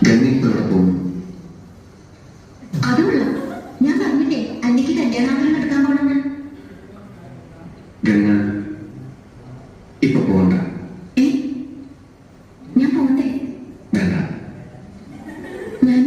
ഗംഗയിപ്പോടെ പോകുന്നു. അതുള്ളൂ. ഞാൻ പറഞ്ഞില്ലേ അന്നിക്ക് കല്യാണാഭരണം എടുക്കാൻ പോണെന്ന്. ഗംഗ ഇപ്പൊ പോകണ്ട. ഞാൻ പോകണ്ടേ? വേണ്ട. ഞാൻ